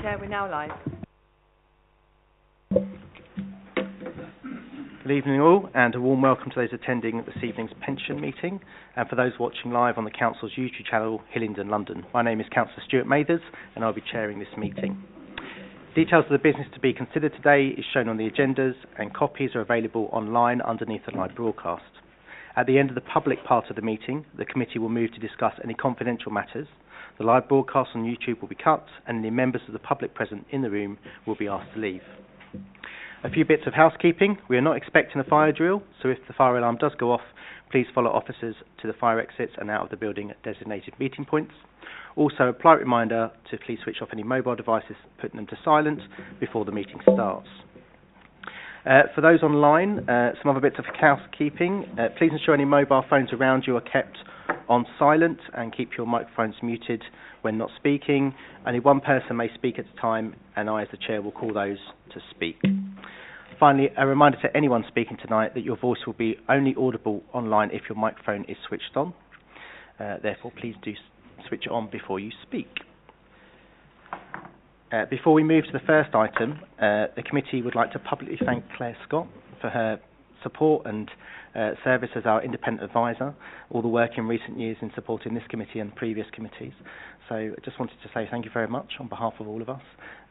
Chair, we're now live. Good evening all, and a warm welcome to those attending this evening's pension meeting, and for those watching live on the Council's YouTube channel, Hillingdon, London. My name is Councillor Stuart Mathers, and I'll be chairing this meeting. Details of the business to be considered today is shown on the agendas, and copies are available online underneath the live broadcast. At the end of the public part of the meeting, the committee will move to discuss any confidential matters. The live broadcast on YouTube will be cut, and any members of the public present in the room will be asked to leave. A few bits of housekeeping. We are not expecting a fire drill, so if the fire alarm does go off, please follow officers to the fire exits and out of the building at designated meeting points. Also, a polite reminder to please switch off any mobile devices, putting them to silent before the meeting starts. For those online, some other bits of housekeeping. Please ensure any mobile phones around you are kept on silent and keep your microphones muted when not speaking. Only one person may speak at a time, and I, as the chair, will call those to speak. Finally, a reminder to anyone speaking tonight that your voice will be only audible online if your microphone is switched on. Therefore, please do switch it on before you speak. Before we move to the first item, the committee would like to publicly thank Claire Scott for her support and service as our independent advisor, all the work in recent years in supporting this committee and previous committees. So I just wanted to say thank you very much on behalf of all of us,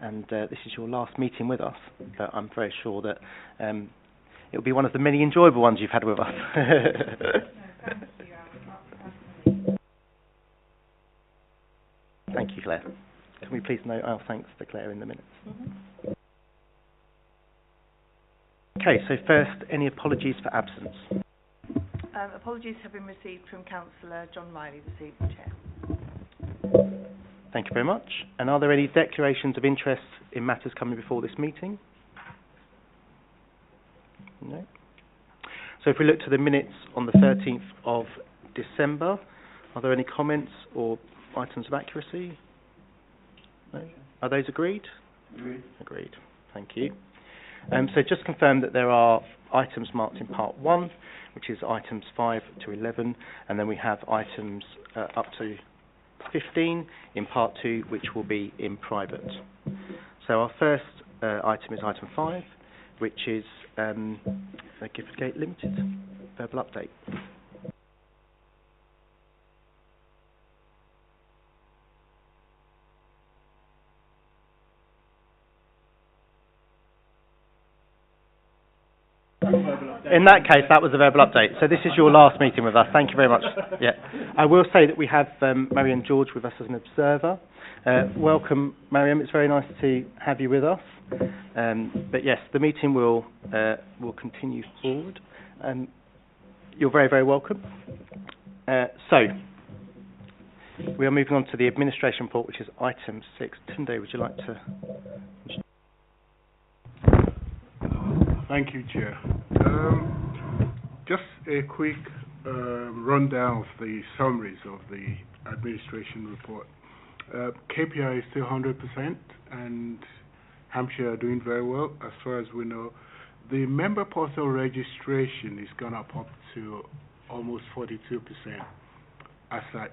and this is your last meeting with us, but I'm very sure that it will be one of the many enjoyable ones you've had with us. Thank you, Claire. Can we please note our thanks to Claire in the minutes? Mm-hmm. Okay, so first, any apologies for absence? Apologies have been received from Councillor John Riley this evening, Chair. Thank you very much. And are there any declarations of interest in matters coming before this meeting? No. So if we look to the minutes on the 13th of December, are there any comments or items of accuracy? No. Are those agreed? Agreed. Agreed. Thank you. So just confirm that there are items marked in part 1, which is items 5 to 11, and then we have items up to 15 in part 2, which will be in private. So our first item is item 5, which is Giftgate Limited, verbal update. In that case, that was a verbal update. So this is your last meeting with us. Thank you very much. Yeah, I will say that we have Mariam George with us as an observer. Welcome, Mariam. It's very nice to have you with us. But yes, the meeting will continue forward. You're very, very welcome. So we are moving on to the administration report, which is item 6. Tunde, would you like to? Thank you, Chair. Just a quick rundown of the summaries of the administration report. KPI is still 100%, and Hampshire are doing very well as far as we know. The member portal registration is gone up to almost 42% as at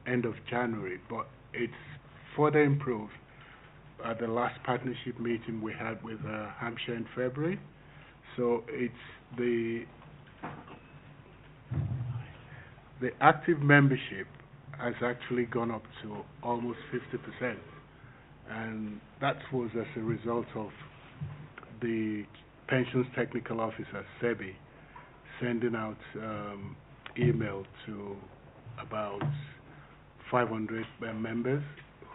end of January, but it's further improved at the last partnership meeting we had with Hampshire in February. So it's the active membership has actually gone up to almost 50%, and that was as a result of the pensions technical officer SEBI sending out email to about 500 members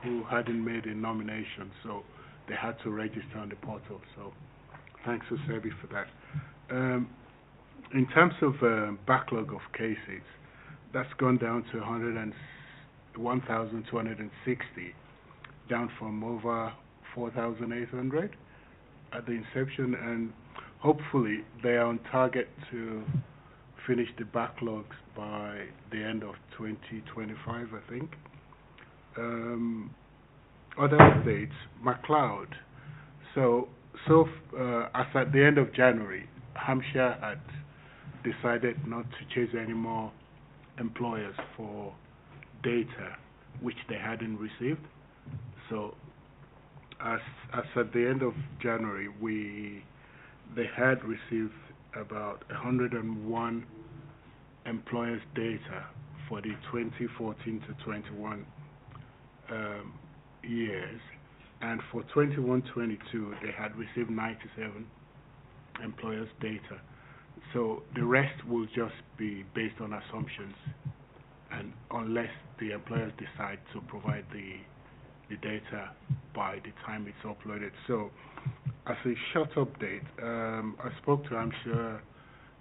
who hadn't made a nomination, so they had to register on the portal. So thanks to SEBI for that. In terms of backlog of cases, that's gone down to 1,260, down from over 4,800 at the inception, and hopefully they are on target to finish the backlogs by the end of 2025, I think. Other updates, MacLeod. So as at the end of January, Hampshire had decided not to chase any more employers for data which they hadn't received. So as at the end of January, they had received about 101 employers' data for the 2014 to 21 years, and for 21-22 they had received 97 employers' data. So the rest will just be based on assumptions, and unless the employers decide to provide the data by the time it's uploaded. So as a short update, I spoke to Hampshire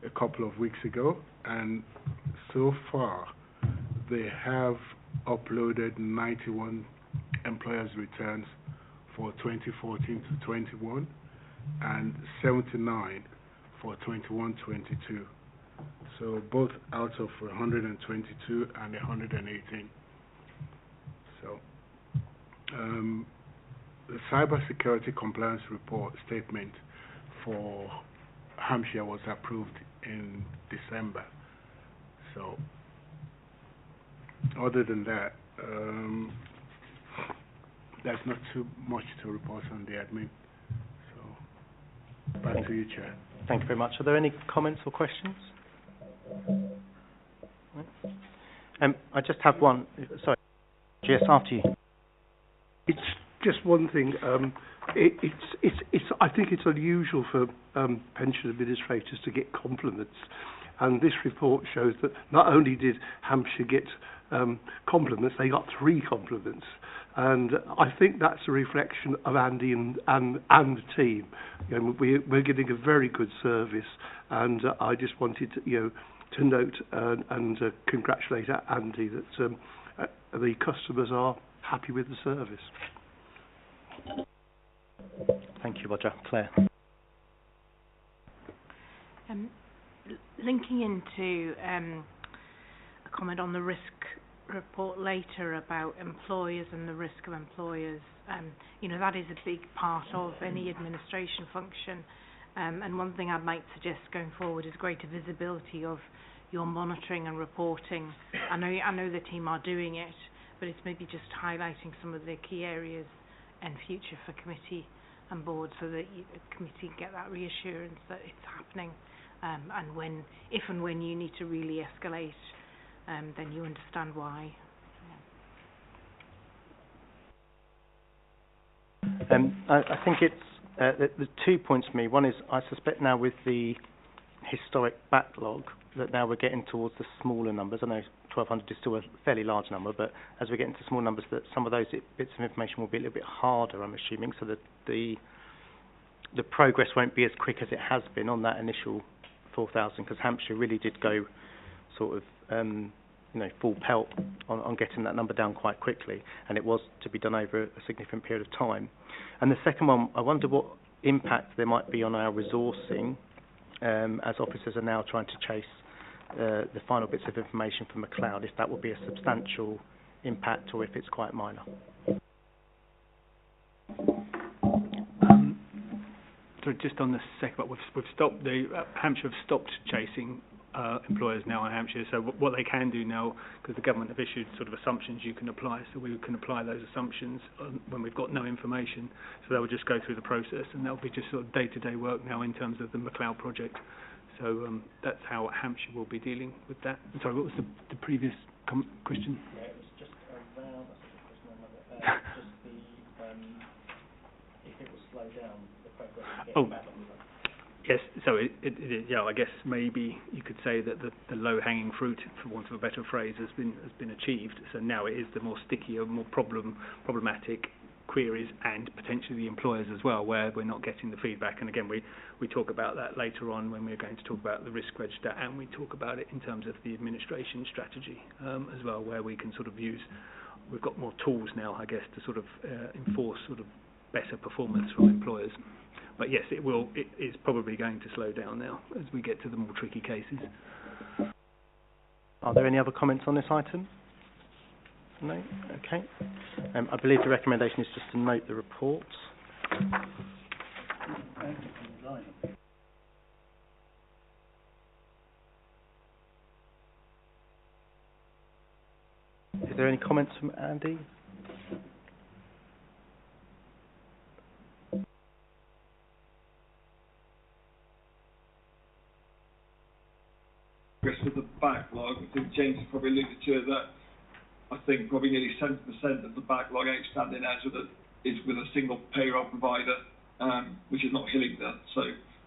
a couple of weeks ago, and so far they have uploaded 91 employers' returns for 2014 to 21 and 79 for 21-22. So both out of 122 and 118. So the cybersecurity compliance report statement for Hampshire was approved in December. So other than that, there's not too much to report on the admin. So back to you, Chair. Thank you very much. Are there any comments or questions? I just have one. Sorry. Yes, after you. It's just one thing. I think it's unusual for pension administrators to get compliments, and this report shows that not only did Hampshire get compliments, they got 3 compliments, and I think that's a reflection of Andy and the team. You know, we're getting a very good service, and I just wanted to note and congratulate Andy that the customers are happy with the service. Thank you, Roger. Claire. Linking into a comment on the risk report later about employers and the risk of employers, that is a big part of any administration function. And one thing I'd like to suggest going forward is greater visibility of your monitoring and reporting. I know the team are doing it, but it's maybe just highlighting some of the key areas and future for committee and board, so that the committee get that reassurance that it's happening, and if and when you need to really escalate, then you understand why. I think it's the 2 points for me. One is, I suspect now with the historic backlog that now we're getting towards the smaller numbers. I know 1,200 is still a fairly large number, but as we get into small numbers, that some of those bits of information will be a little bit harder, I'm assuming, so that the progress won't be as quick as it has been on that initial 4,000, because Hampshire really did go sort of full pelt on getting that number down quite quickly, and it was to be done over a significant period of time. And the second one, I wonder what impact there might be on our resourcing as officers are now trying to chase the final bits of information from McLeod, if that will be a substantial impact or if it's quite minor. So just on the second part, we've stopped Hampshire have stopped chasing employers now in Hampshire. So what they can do now, because the government have issued sort of assumptions you can apply, so we can apply those assumptions when we've got no information. So they'll just go through the process, and that'll be just sort of day-to-day work now in terms of the McLeod project. So that's how Hampshire will be dealing with that. I'm sorry, what was the previous question? Yeah, it was just around, just the if it will slow down the progress of getting back on the Yes, so I guess maybe you could say that the low-hanging fruit, for want of a better phrase, has been achieved. So now it is the more stickier, more problematic queries, and potentially the employers as well, where we're not getting the feedback. And again, we talk about that later on when we're going to talk about the risk register, and we talk about it in terms of the administration strategy as well, where we can sort of use. We've got more tools now, I guess, to sort of enforce sort of better performance from employers. But yes, it is probably going to slow down now as we get to the more tricky cases. Are there any other comments on this item? No? Okay. I believe the recommendation is just to note the report. Is there any comments from Andy? progress with the backlog. I think James has probably alluded to that. I think probably nearly 70% of the backlog outstanding now is with a single payroll provider, which is not Hillingdon. So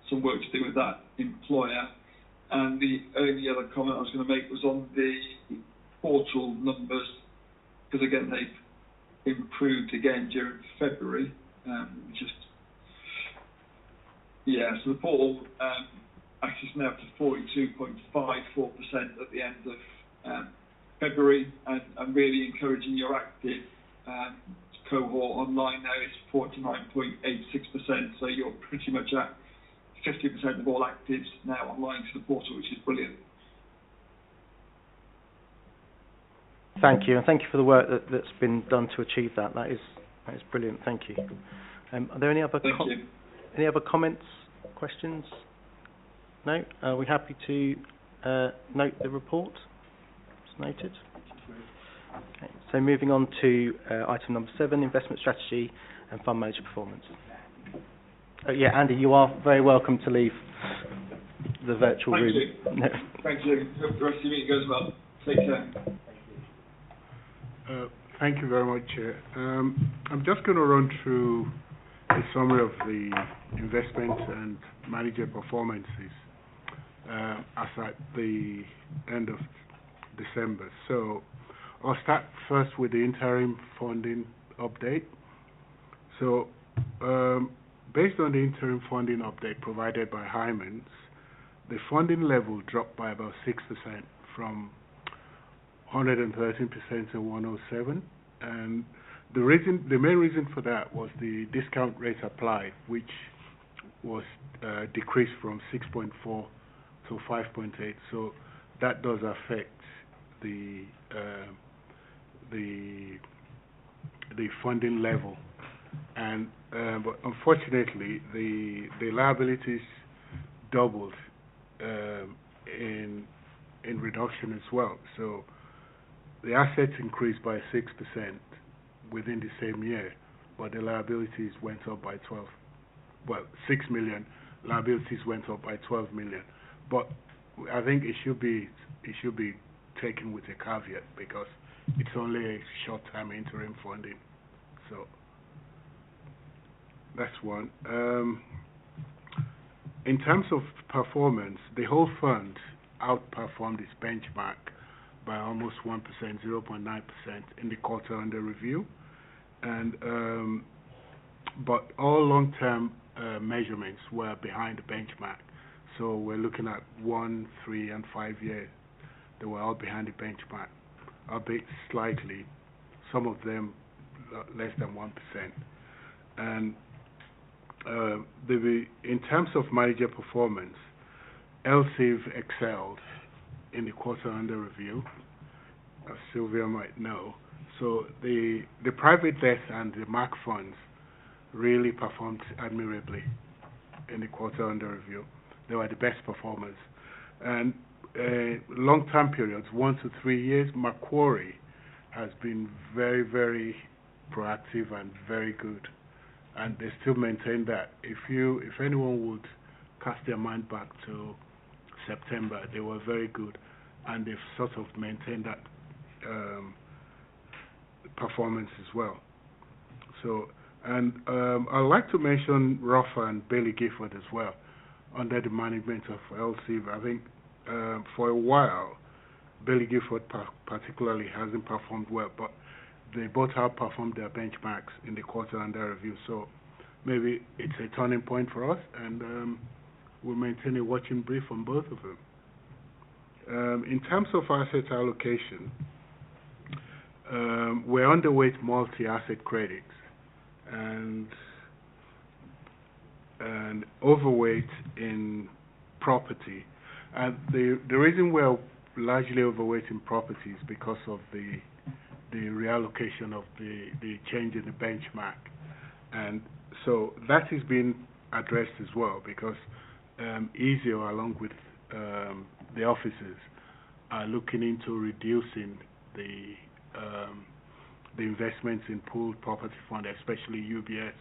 some work to do with that employer. And the only other comment I was going to make was on the portal numbers, because again they've improved again during February. So the portal access now up to 42.54% at the end of February, and I'm really encouraging your active cohort online now is 49.86%, so you're pretty much at 50% of all actives now online to the portal, which is brilliant. Thank you, and thank you for the work that's been done to achieve that. That is brilliant. Thank you. Are there any other any other comments, questions? No. Are we happy to note the report? It's noted. Okay. So moving on to item number 7, investment strategy and fund manager performance. Yeah, Andy, you are very welcome to leave the virtual room. Thank you. Thank you. Hope the rest of your meeting goes well. Take care. Thank you very much, Chair. I'm just going to run through a summary of the investment and manager performances as at the end of December. So I'll start first with the interim funding update. So based on the interim funding update provided by Hymans, the funding level dropped by about 6% from 113% to 107, and the main reason for that was the discount rate applied, which was decreased from 6.4 to 5.8. So that does affect the funding level, and but unfortunately the liabilities doubled in reduction as well. So the assets increased by 6% within the same year, but the liabilities went up by 6 million. Liabilities went up by 12 million. But I think it should be taken with a caveat, because it's only a short-term interim funding. So that's one. In terms of performance, the whole fund outperformed its benchmark by almost 1%, 0.9% in the quarter under review, and but all long-term measurements were behind the benchmark. So we're looking at 1, 3, and 5 years. They were all behind the benchmark, albeit slightly. Some of them less than 1%. And in terms of manager performance, LCIV excelled in the quarter under review, as Sylvia might know. So the private debt and the MAC funds really performed admirably in the quarter under review. They were the best performers. And long-term periods, 1 to 3 years, Macquarie has been very, very proactive and very good, and they still maintain that. If anyone would cast their mind back to September, they were very good, and they've sort of maintained that performance as well. So, and I'd like to mention Ruffer and Bailey Gifford as well, under the management of LCIV. I think for a while, Bailey Gifford particularly hasn't performed well, but they both outperformed their benchmarks in the quarter under review. So maybe it's a turning point for us, and we'll maintain a watching brief on both of them. In terms of asset allocation, we're underweight multi-asset credits and overweight in property. And the reason we're largely overweight in property is because of the reallocation of the change in the benchmark. And so that has been addressed as well, because EASIO, along with the officers, are looking into reducing the investments in pooled property fund, especially UBS.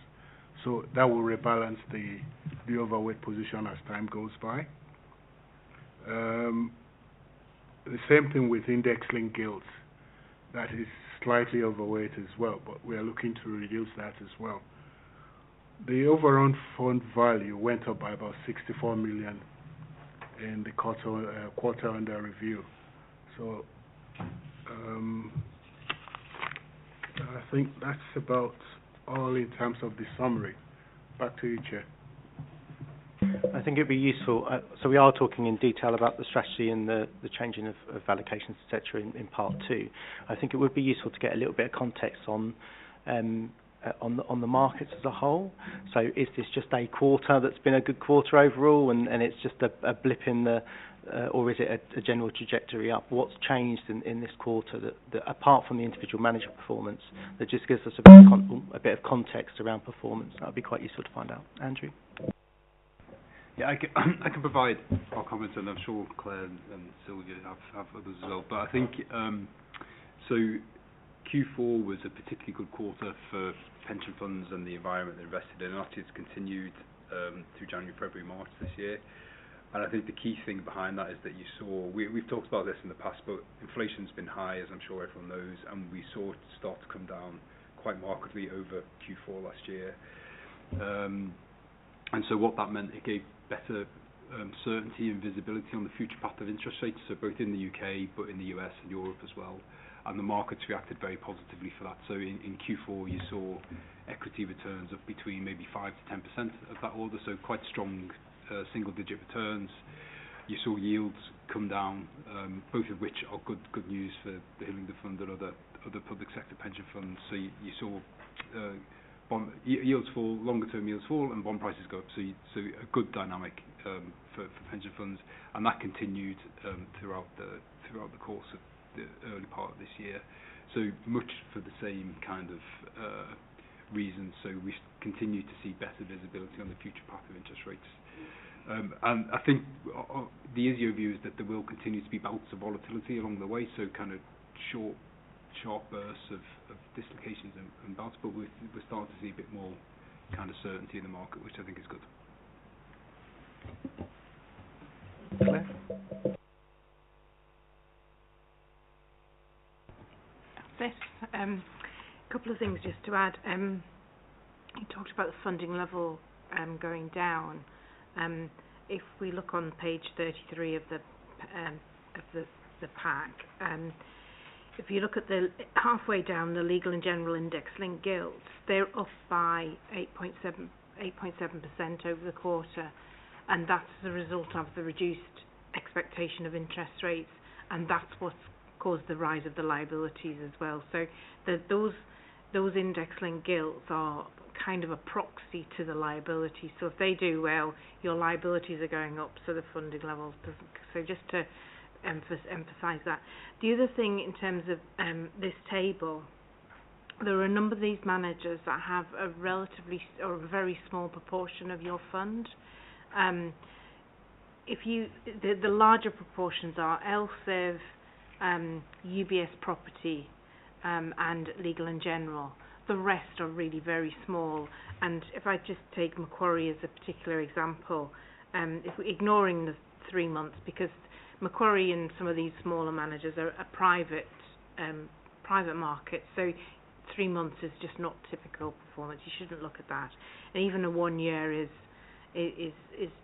So that will rebalance the overweight position as time goes by. the same thing with index-linked gilts. That is slightly overweight as well, but we are looking to reduce that as well. The overall fund value went up by about 64 million in the quarter under review. So I think that's about all in terms of the summary. Back to you, Chair. I think it'd be useful, so we are talking in detail about the strategy and the changing of allocations, etc. in part 2. I think it would be useful to get a little bit of context on the markets as a whole. So is this just a quarter that's been a good quarter overall, and it's just a blip in the, or is it a general trajectory up? What's changed in this quarter that apart from the individual manager performance, that just gives us a bit of context around performance? That would be quite useful to find out. Andrew? Yeah, I can provide our comments, and I'm sure Claire and Sylvia have others as well. But I think so. Q4 was a particularly good quarter for pension funds and the environment they invested in, and that has continued through January, February, March this year. And I think the key thing behind that is that you saw, we've talked about this in the past, but inflation's been high, as I'm sure everyone knows, and we saw it start to come down quite markedly over Q4 last year. And so what that meant, it gave better certainty and visibility on the future path of interest rates, so both in the UK, but in the US and Europe as well. And the markets reacted very positively for that. So in Q4, you saw equity returns of between maybe 5 to 10% of that order, so quite strong single-digit returns. You saw yields come down, both of which are good news for the Hillingdon Fund and other public sector pension funds. So you saw bond yields fall, longer-term yields fall, and bond prices go up. So a good dynamic for pension funds, and that continued throughout the course of the early part of this year. So much for the same kind of reasons. So we continue to see better visibility on the future path of interest rates. And I think the easier view is that there will continue to be bouts of volatility along the way. So kind of sharp bursts of dislocations and bouts, but we're starting to see a bit more kind of certainty in the market, which I think is good. Claire? A couple of things just to add. You talked about the funding level going down. If we look on page 33 of the pack, if you look at the halfway down, the legal and general index-linked gilts, they're up by 8.7% over the quarter, and that's the result of the reduced expectation of interest rates, and that's what's caused the rise of the liabilities as well. So those index-linked gilts are kind of a proxy to the liability. So if they do well, your liabilities are going up, so the funding levels doesn't. So just to emphasise that. The other thing in terms of this table, there are a number of these managers that have a relatively or a very small proportion of your fund. The larger proportions are LSEV, UBS Property, and Legal and General. The rest are really very small. And if I just take Macquarie as a particular example, if we're ignoring the 3 months, because Macquarie and some of these smaller managers are a private market, so 3 months is just not typical performance. You shouldn't look at that. And even a 1 year is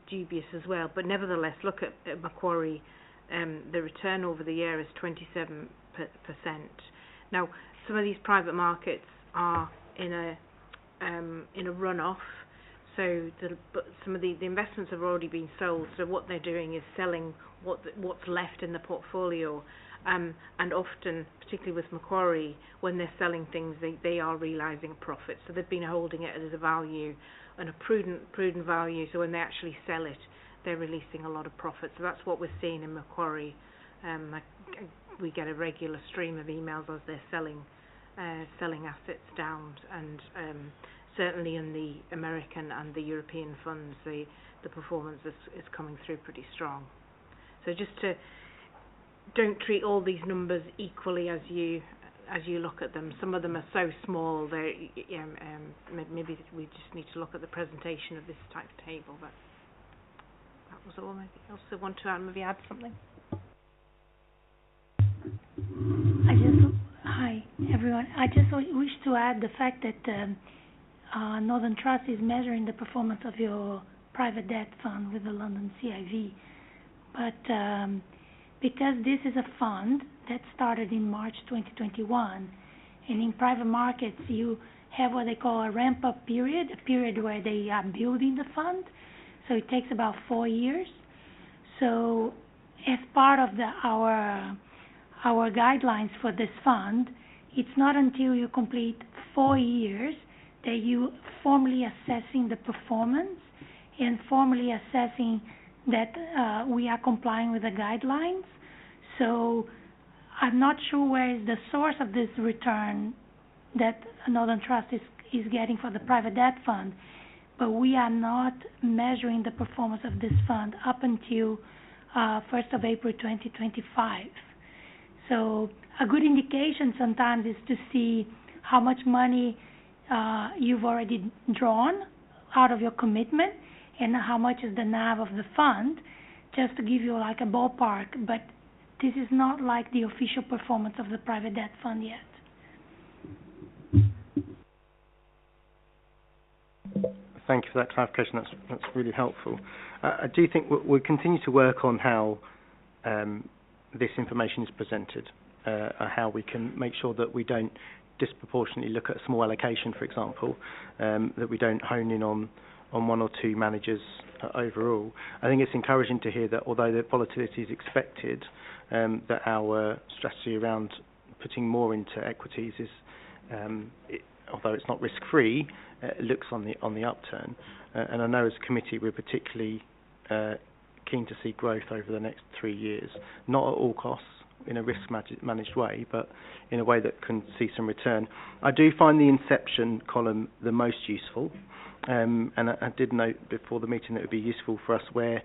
dubious as well. But nevertheless, look at Macquarie. The return over the year is 27%. Now, some of these private markets are in a run-off, so some of the investments have already been sold. So what they're doing is selling what's left in the portfolio, and often, particularly with Macquarie, when they're selling things, they are realising a profit. So they've been holding it as a value, and a prudent value. So when they actually sell it, they're releasing a lot of profit. So that's what we're seeing in Macquarie. We get a regular stream of emails as they're selling assets down, and certainly in the American and the European funds, the performance is coming through pretty strong. So just to don't treat all these numbers equally as you look at them. Some of them are so small. Maybe we just need to look at the presentation of this type of table. But that was all. Anything else I want to add? Maybe add something. everyone. I just wish to add the fact that Northern Trust is measuring the performance of your private debt fund with the London CIV. But because this is a fund that started in March 2021, and in private markets you have what they call a ramp-up period, a period where they are building the fund. So it takes about 4 years. So as part of our guidelines for this fund, it's not until you complete 4 years that you formally assessing the performance and formally assessing that we are complying with the guidelines. So I'm not sure where is the source of this return that Northern Trust is getting for the private debt fund, but we are not measuring the performance of this fund up until 1st of April 2025. So a good indication sometimes is to see how much money you've already drawn out of your commitment and how much is the NAV of the fund, just to give you like a ballpark. But this is not like the official performance of the private debt fund yet. Thank you for that clarification. That's really helpful. I do think we'll continue to work on how this information is presented, how we can make sure that we don't disproportionately look at a small allocation, for example, that we don't hone in on one or two managers overall. I think it's encouraging to hear that although the volatility is expected, that our strategy around putting more into equities is, although it's not risk-free, it looks on the upturn. And I know as a committee we're particularly keen to see growth over the next 3 years, not at all costs, in a risk-managed way, but in a way that can see some return. I do find the inception column the most useful, and I did note before the meeting that it would be useful for us where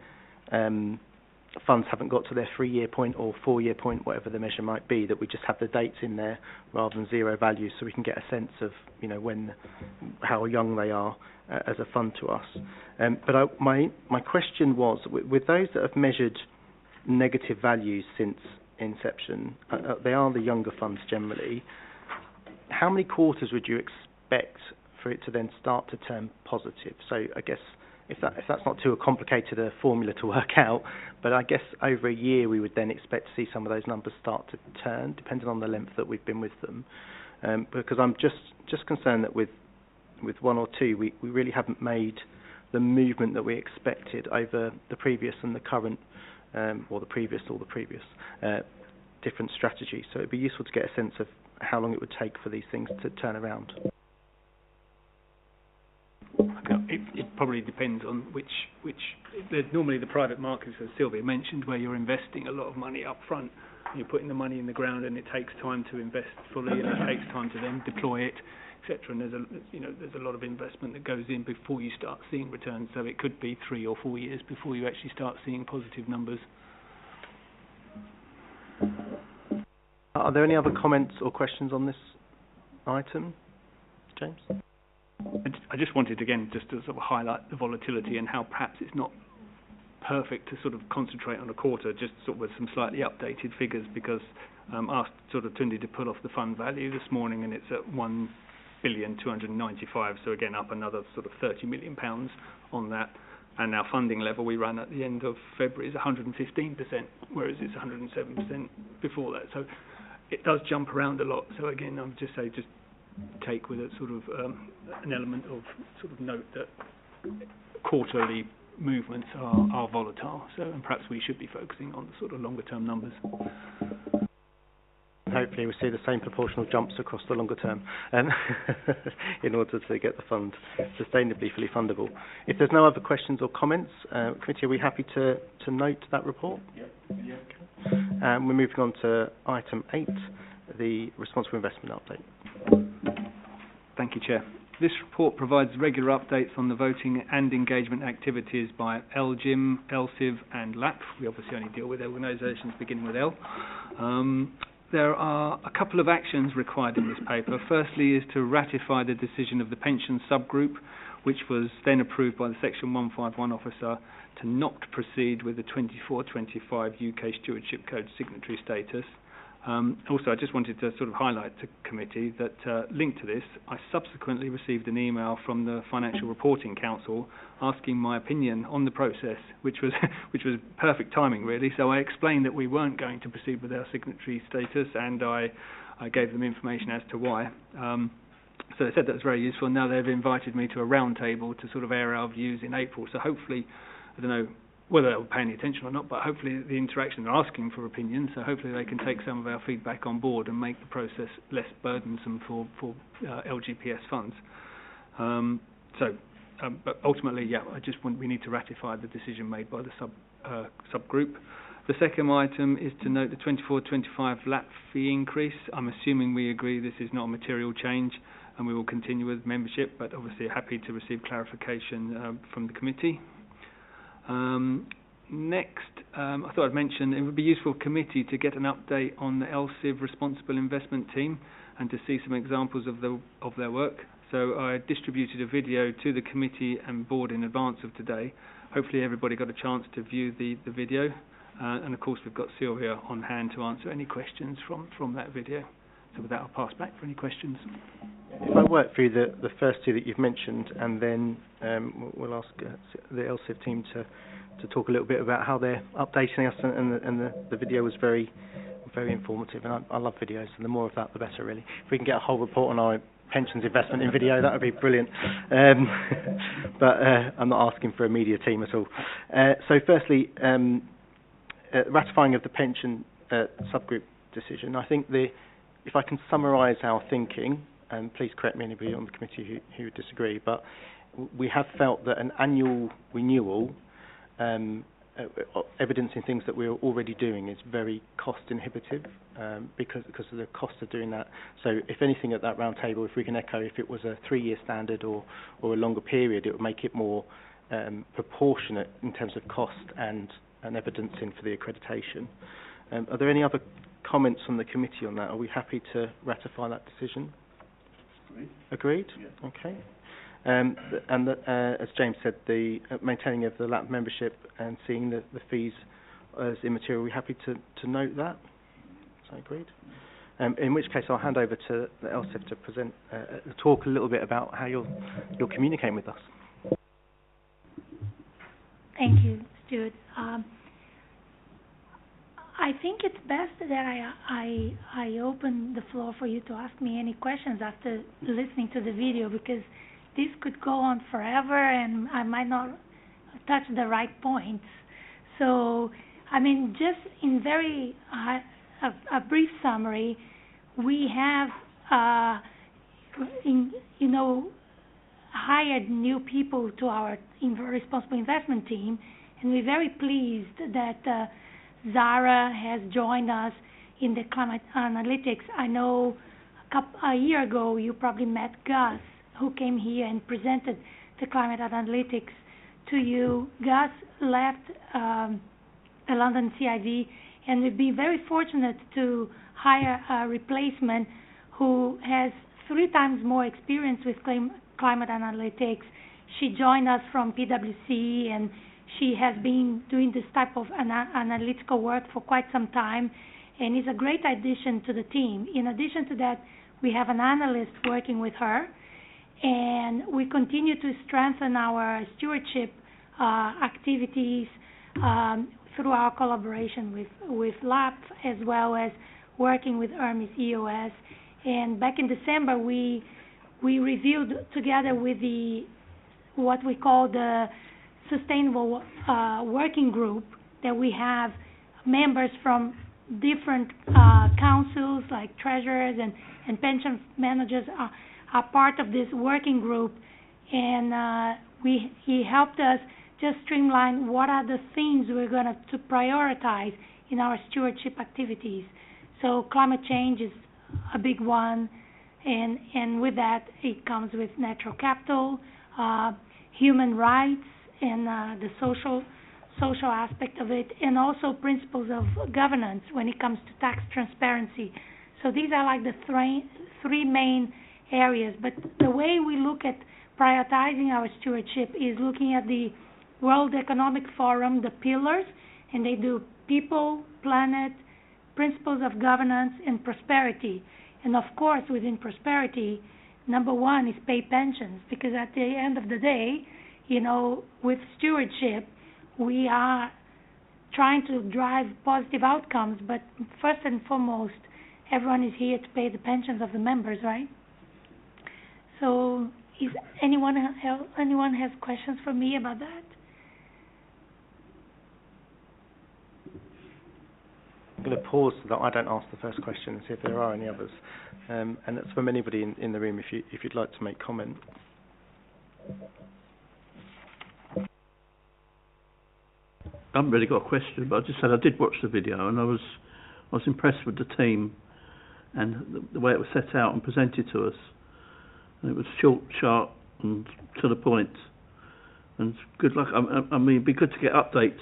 funds haven't got to their 3-year point or 4-year point, whatever the measure might be, that we just have the dates in there rather than zero values, so we can get a sense of how young they are as a fund to us. But my question was, with those that have measured negative values since inception, they are the younger funds generally. How many quarters would you expect for it to then start to turn positive? So I guess if that's not too complicated a formula to work out, but I guess over a year we would then expect to see some of those numbers start to turn, depending on the length that we've been with them. Because I'm just concerned that with one or two we really haven't made the movement that we expected over the previous and the current, or the previous different strategies. So it'd be useful to get a sense of how long it would take for these things to turn around. It probably depends on which normally the private markets, as Sylvia mentioned, where you're investing a lot of money up front. You're putting the money in the ground, and it takes time to invest fully, and it takes time to then deploy it, etc. And there's a lot of investment that goes in before you start seeing returns. So it could be 3 or 4 years before you actually start seeing positive numbers. Are there any other comments or questions on this item, James? I just wanted, again, just to sort of highlight the volatility and how perhaps it's not perfect to sort of concentrate on a quarter, just sort of with some slightly updated figures, because asked sort of Tundi to pull off the fund value this morning, and it's at 1,295,000,000, so again up another sort of £30 million on that. And our funding level we ran at the end of February is 115%, whereas it's 107% before that. So it does jump around a lot. So again, I would just say just take with it sort of an element of sort of note that quarterly movements are volatile. So and perhaps we should be focusing on the sort of longer term numbers. Hopefully we'll see the same proportional jumps across the longer term in order to get the fund sustainably fully fundable. If there's no other questions or comments, committee, are we happy to note that report? Yep. We're moving on to item 8, the responsible investment update. Thank you, Chair. This report provides regular updates on the voting and engagement activities by LGIM, LSIV and LAP. We obviously only deal with organisations beginning with L. There are a couple of actions required in this paper. Firstly is to ratify the decision of the pension subgroup, which was then approved by the Section 151 officer to not proceed with the 24-25 UK Stewardship Code signatory status. Also, I just wanted to sort of highlight to committee that linked to this, I subsequently received an email from the Financial Reporting Council asking my opinion on the process, which was which was perfect timing really. So I explained that we weren't going to proceed with our signatory status, and I gave them information as to why. So they said that was very useful. Now they've invited me to a round table to sort of air our views in April. So hopefully, I don't know whether they'll pay any attention or not, but hopefully the interaction, they're asking for opinions, so hopefully they can take some of our feedback on board and make the process less burdensome for LGPS funds. But ultimately, yeah, we need to ratify the decision made by the subgroup. The second item is to note the 24-25 LAP fee increase. I'm assuming we agree this is not a material change and we will continue with membership, but obviously happy to receive clarification from the committee. Next, I thought I'd mention it would be useful for committee to get an update on the LSIV Responsible Investment Team and to see some examples of their work. So I distributed a video to the committee and board in advance of today. Hopefully everybody got a chance to view the video. And of course we've got Sylvia on hand to answer any questions from that video. So with that I'll pass back for any questions. If I work through the first two that you've mentioned, and then we'll ask the LSIV team to talk a little bit about how they're updating us, and the video was very informative, and I love videos, and the more of that the better really. If we can get a whole report on our pensions investment in video, that would be brilliant. But I'm not asking for a media team at all. So firstly, ratifying of the pension subgroup decision, I think if I can summarise our thinking, and please correct me anybody on the committee who would disagree, but we have felt that an annual renewal, evidencing things that we're already doing, is very cost inhibitive because of the cost of doing that. So if anything at that round table, if we can echo, if it was a 3-year standard or a longer period, it would make it more proportionate in terms of cost and evidencing for the accreditation. Are there any other comments from the committee on that? Are we happy to ratify that decision? Agreed? Yeah. Okay. And as James said, the maintaining of the LAP membership and seeing the fees as immaterial, are we happy to note that? So agreed. In which case I'll hand over to the LSIV to present, talk a little bit about how you're communicating with us. Thank you, Stuart. I think it's best that I open the floor for you to ask me any questions after listening to the video, because this could go on forever and I might not touch the right points. So, I mean, just in a brief summary, we have, hired new people to our responsible investment team, and we're very pleased that Zara has joined us in the climate analytics. I know a year ago you probably met Gus, who came here and presented the climate analytics to you. Gus left the London CIV, and we've been very fortunate to hire a replacement who has 3 times more experience with climate analytics. She joined us from PwC, and she has been doing this type of analytical work for quite some time, and is a great addition to the team. In addition to that, we have an analyst working with her, and we continue to strengthen our stewardship activities through our collaboration with LAP, as well as working with Hermes EOS. And back in December, we reviewed together with what we call the Sustainable Working Group, that we have members from different councils, like treasurers and pension managers are part of this working group, and he helped us just streamline what are the things we're going to prioritize in our stewardship activities. So climate change is a big one, and with that it comes with natural capital, human rights, and the social aspect of it, and also principles of governance when it comes to tax transparency. So these are like the three main areas. But the way we look at prioritizing our stewardship is looking at the World Economic Forum, the pillars, and they do people, planet, principles of governance and prosperity. And of course, within prosperity, number one is pay pensions, because at the end of the day, you know, with stewardship, we are trying to drive positive outcomes, but first and foremost, everyone is here to pay the pensions of the members, right? So, is anyone has questions for me about that? I'm going to pause so that I don't ask the first question and see if there are any others. And that's from anybody in the room if you'd like to make comment. I haven't really got a question, but I just said I did watch the video and I was impressed with the team and the way it was set out and presented to us. And it was short, sharp, and to the point. And good luck. I mean, it'd be good to get updates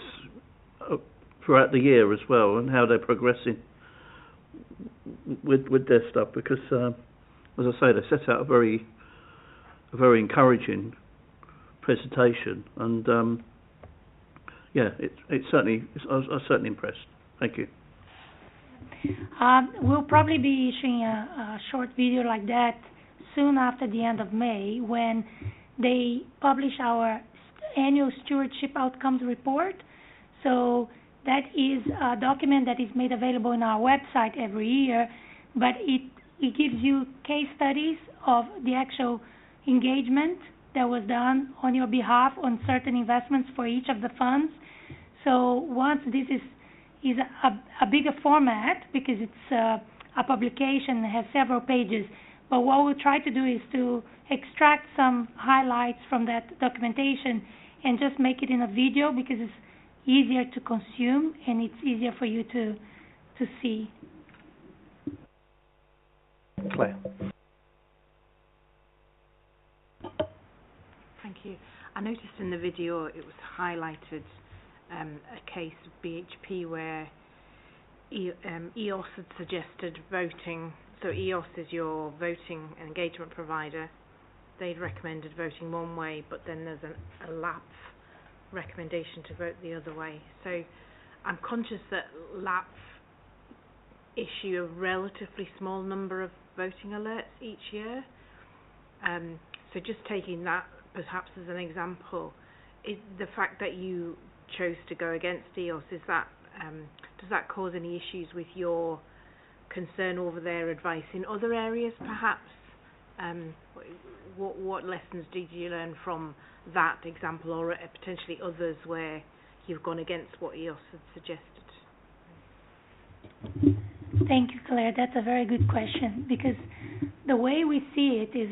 throughout the year as well, and how they're progressing with their stuff. Because, as I say, they set out a very encouraging presentation, and yeah, I was certainly impressed. Thank you. We'll probably be issuing a short video like that soon after the end of May, when they publish our annual stewardship outcomes report. So that is a document that is made available on our website every year, but it gives you case studies of the actual engagement that was done on your behalf on certain investments for each of the funds. So once this is a bigger format, because it's a publication that has several pages, but what we'll try to do is to extract some highlights from that documentation and just make it in a video, because it's easier to consume and it's easier for you to see. Claire. Thank you. I noticed in the video it was highlighted a case of BHP where EOS had suggested voting. So EOS is your voting and engagement provider. They'd recommended voting one way, but then there's a LAPF recommendation to vote the other way. So I'm conscious that LAPF issue a relatively small number of voting alerts each year. So just taking that perhaps as an example, is the fact that you chose to go against EOS, is that does that cause any issues with your concern over their advice in other areas perhaps? What lessons did you learn from that example, or potentially others where you've gone against what EOS had suggested? Thank you, Claire. That's a very good question, because the way we see it is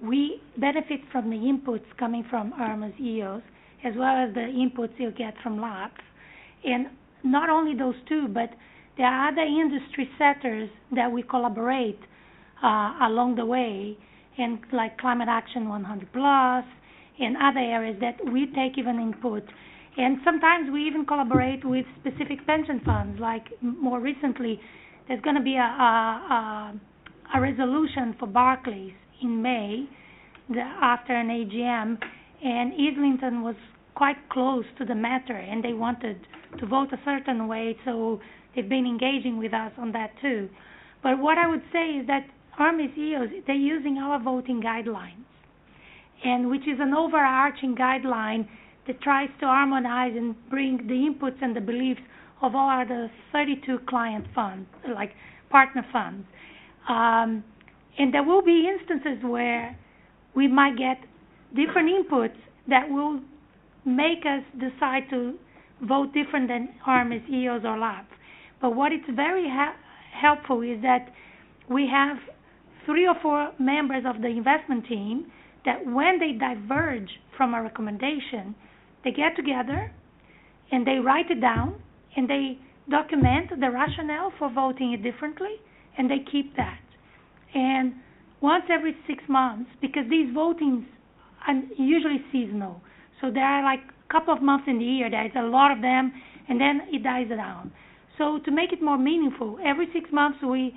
we benefit from the inputs coming from IRMA's EOS, as well as the inputs you get from LAPF. And not only those two, but there are other industry setters that we collaborate along the way, and like Climate Action 100 Plus and other areas that we take even input. And sometimes we even collaborate with specific pension funds. Like more recently, there's going to be a resolution for Barclays in May after an AGM, and Hillingdon was quite close to the matter, and they wanted to vote a certain way, so they've been engaging with us on that too. But what I would say is that IRMA's EOS, they're using our voting guidelines, and which is an overarching guideline that tries to harmonize and bring the inputs and the beliefs of all other 32 client funds, like partner funds. And there will be instances where we might get different inputs that will make us decide to vote different than IRMA's EOS or LAPF. But what is very helpful is that we have 3 or 4 members of the investment team that when they diverge from a recommendation, they get together and they write it down and they document the rationale for voting it differently, and they keep that. And once every 6 months, because these votings are usually seasonal, so there are like a couple of months in the year, there's a lot of them, and then it dies down. So to make it more meaningful, every 6 months we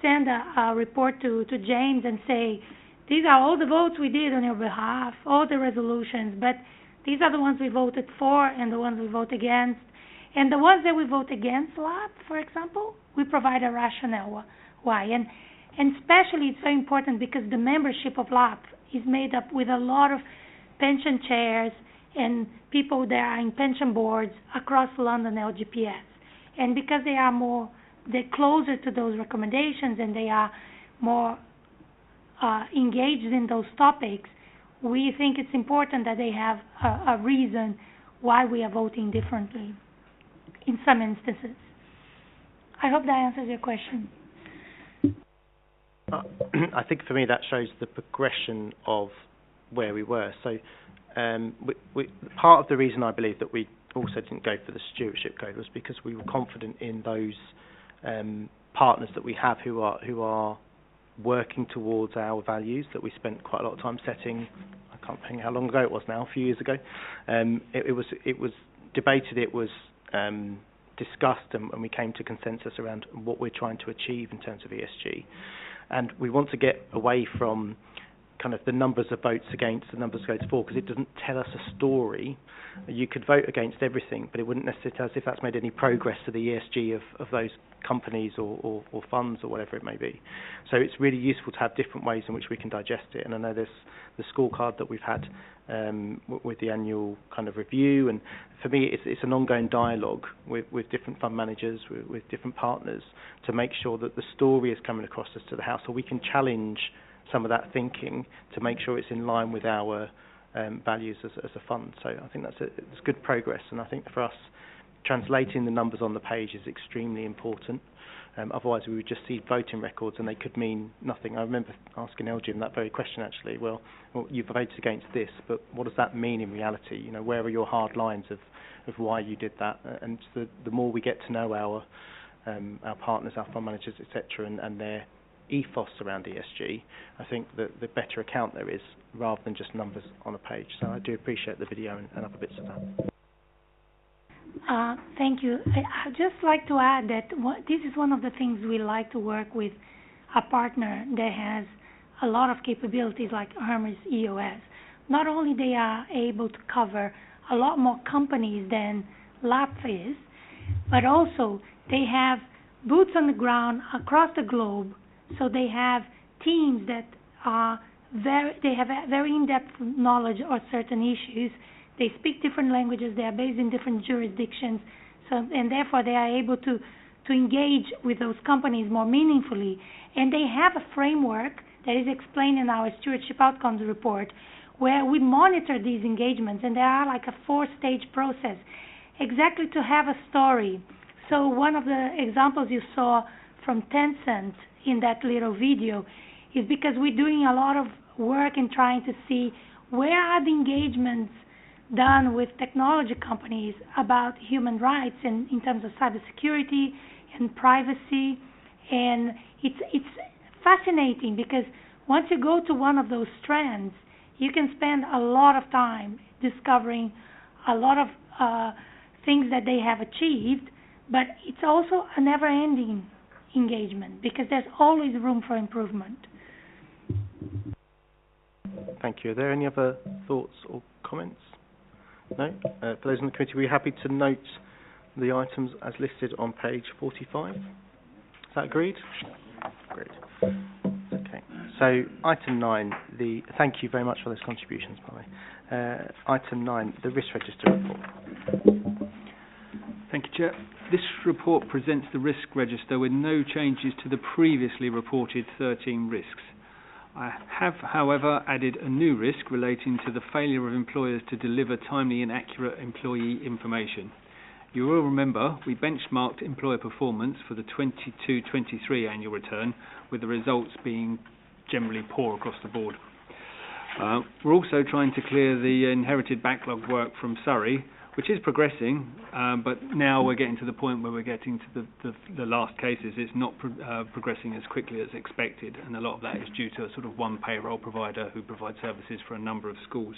send a report to James and say, these are all the votes we did on your behalf, all the resolutions, but these are the ones we voted for and the ones we vote against. And the ones that we vote against LAP, for example, we provide a rationale why. And especially it's very important because the membership of LAP is made up with a lot of pension chairs and people that are in pension boards across London LGPS. And because they're closer to those recommendations and they are more engaged in those topics, we think it's important that they have a reason why we are voting differently in some instances. I hope that answers your question. I think for me that shows the progression of where we were. So part of the reason I believe that we also didn't go for the stewardship code was because we were confident in those partners that we have who are working towards our values that we spent quite a lot of time setting. I can't think how long ago it was now, a few years ago. It was debated, it was discussed, and we came to consensus around what we're trying to achieve in terms of ESG. And we want to get away from kind of the numbers of votes against, the numbers of votes for, because it doesn't tell us a story. You could vote against everything, but it wouldn't necessarily tell us if that's made any progress to the ESG of those companies or funds or whatever it may be. So it's really useful to have different ways in which we can digest it. And I know there's the scorecard that we've had with the annual kind of review, and for me it's an ongoing dialogue with different fund managers, with different partners, to make sure that the story is coming across us to the House, so we can challenge some of that thinking to make sure it's in line with our values as a fund. So I think it's good progress, and I think for us, translating the numbers on the page is extremely important. Otherwise we would just see voting records and they could mean nothing. I remember asking Elgin that very question actually. Well, you've voted against this, but what does that mean in reality? You know, where are your hard lines of why you did that? And the more we get to know our partners, our fund managers, etc., and their ethos around ESG, I think that the better account there is, rather than just numbers on a page. So I do appreciate the video and other bits of that. Thank you. I'd just like to add that this is one of the things we like to work with a partner that has a lot of capabilities like Hermes EOS. Not only they are able to cover a lot more companies than LAP is, but also they have boots on the ground across the globe. So they have teams that they have a very in-depth knowledge of certain issues. They speak different languages. They are based in different jurisdictions. So, and therefore they are able to engage with those companies more meaningfully. And they have a framework that is explained in our Stewardship Outcomes report, where we monitor these engagements. And they are like a 4-stage process, exactly to have a story. So one of the examples you saw from Tencent in that little video is because we're doing a lot of work in trying to see where are the engagements done with technology companies about human rights and in terms of cybersecurity and privacy. And it's fascinating because once you go to one of those strands, you can spend a lot of time discovering a lot of things that they have achieved, but it's also a never-ending engagement because there's always room for improvement. Thank you. Are there any other thoughts or comments? No? For those in the committee, we're happy to note the items as listed on page 45. Is that agreed? Great. Okay. So item 9, thank you very much for those contributions, by the way. Item 9, the risk register report. Thank you, Chair. This report presents the risk register with no changes to the previously reported 13 risks. I have, however, added a new risk relating to the failure of employers to deliver timely and accurate employee information. You will remember we benchmarked employer performance for the 22-23 annual return, with the results being generally poor across the board. We're also trying to clear the inherited backlog work from Surrey, which is progressing, but now we're getting to the point where we're getting to the last cases. It's not progressing as quickly as expected, and a lot of that is due to a sort of one payroll provider who provides services for a number of schools.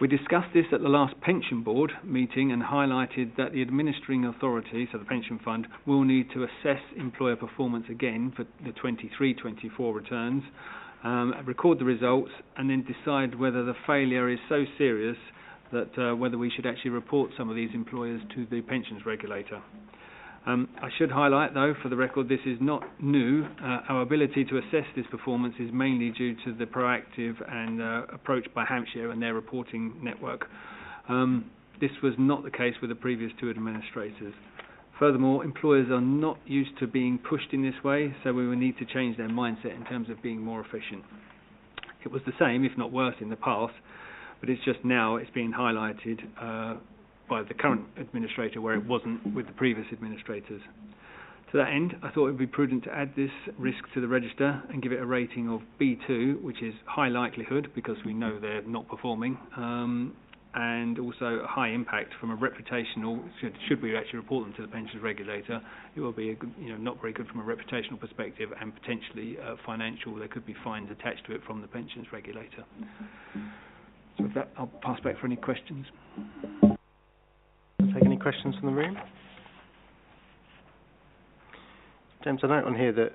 We discussed this at the last pension board meeting and highlighted that the administering authority, so the pension fund, will need to assess employer performance again for the 23-24 returns, record the results, and then decide whether the failure is so serious that whether we should actually report some of these employers to the pensions regulator. I should highlight, though, for the record, this is not new. Our ability to assess this performance is mainly due to the proactive and approach by Hampshire and their reporting network. This was not the case with the previous two administrators. Furthermore, employers are not used to being pushed in this way, so we will need to change their mindset in terms of being more efficient. It was the same, if not worse, in the past, but it's just now it's being highlighted by the current administrator where it wasn't with the previous administrators. To that end, I thought it would be prudent to add this risk to the register and give it a rating of B2, which is high likelihood because we know they're not performing, and also a high impact from a reputational, should we actually report them to the pensions regulator, it will be a good, not very good from a reputational perspective and potentially financial. There could be fines attached to it from the pensions regulator. So with that, I'll pass back for any questions. Take any questions from the room? James, I note on here that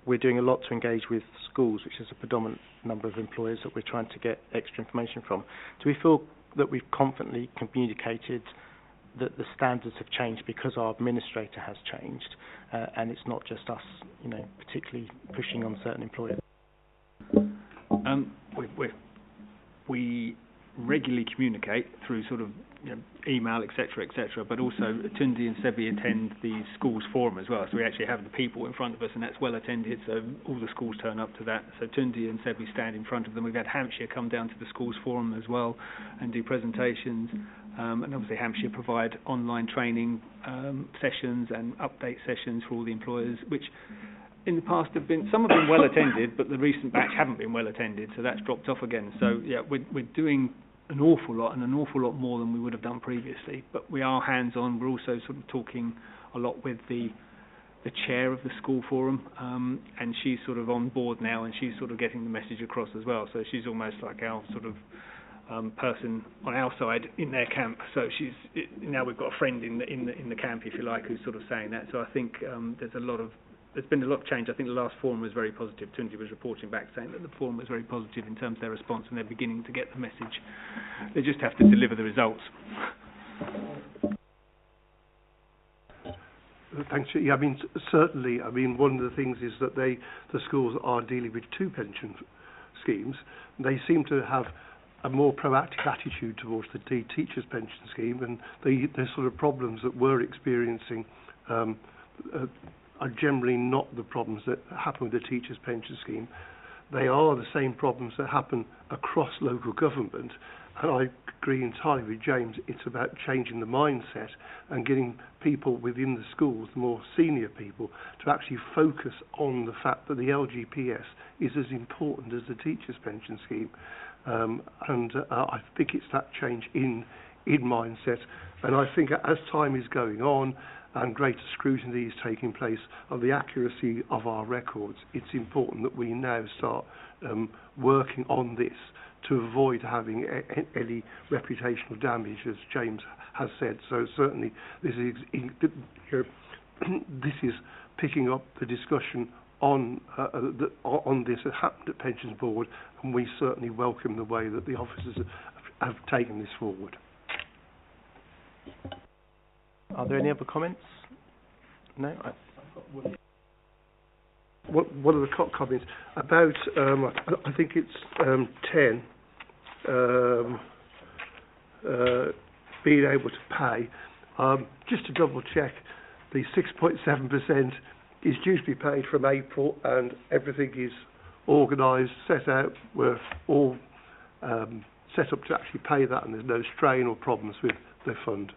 we're doing a lot to engage with schools, which is a predominant number of employers that we're trying to get extra information from. Do we feel that we've confidently communicated that the standards have changed because our administrator has changed, and it's not just us, particularly pushing on certain employers? We regularly communicate through sort of email, etc., but also Tundi and Sebi attend the schools forum as well, so we actually have the people in front of us, and that's well attended, so all the schools turn up to that. So Tundi and Sebi stand in front of them. We've had Hampshire come down to the schools forum as well and do presentations, and obviously Hampshire provide online training sessions and update sessions for all the employers, which in the past some have been well attended, but the recent batch haven't been well attended, so that's dropped off again. So yeah, we're doing an awful lot, and an awful lot more than we would have done previously, but we are hands-on. We're also sort of talking a lot with the chair of the school forum, and she's sort of on board now, and she's sort of getting the message across as well, so she's almost like our sort of person on our side in their camp. So now we've got a friend in the camp, if you like, who's sort of saying that. So I think there's been a lot of change. I think the last forum was very positive. Tundi was reporting back saying that the forum was very positive in terms of their response, and they're beginning to get the message. They just have to deliver the results. Thanks. Yeah, certainly. One of the things is that the schools are dealing with two pension schemes. They seem to have a more proactive attitude towards the teachers' pension scheme, and the sort of problems that we're experiencing are generally not the problems that happen with the teachers' pension scheme. They are the same problems that happen across local government, and I agree entirely with James. It's about changing the mindset and getting people within the schools, the more senior people, to actually focus on the fact that the LGPS is as important as the teachers' pension scheme. I think it's that change in mindset, and I think as time is going on and greater scrutiny is taking place of the accuracy of our records, it's important that we now start working on this to avoid having any reputational damage, as James has said. So certainly this is picking up the discussion on this that happened at Pensions Board, and we certainly welcome the way that the officers have taken this forward. Are there any other comments? No? One of the comments about, I think it's 10, being able to pay. Just to double check, the 6.7% is due to be paid from April, and everything is organised, set out. We're all set up to actually pay that, and there's no strain or problems with the fund.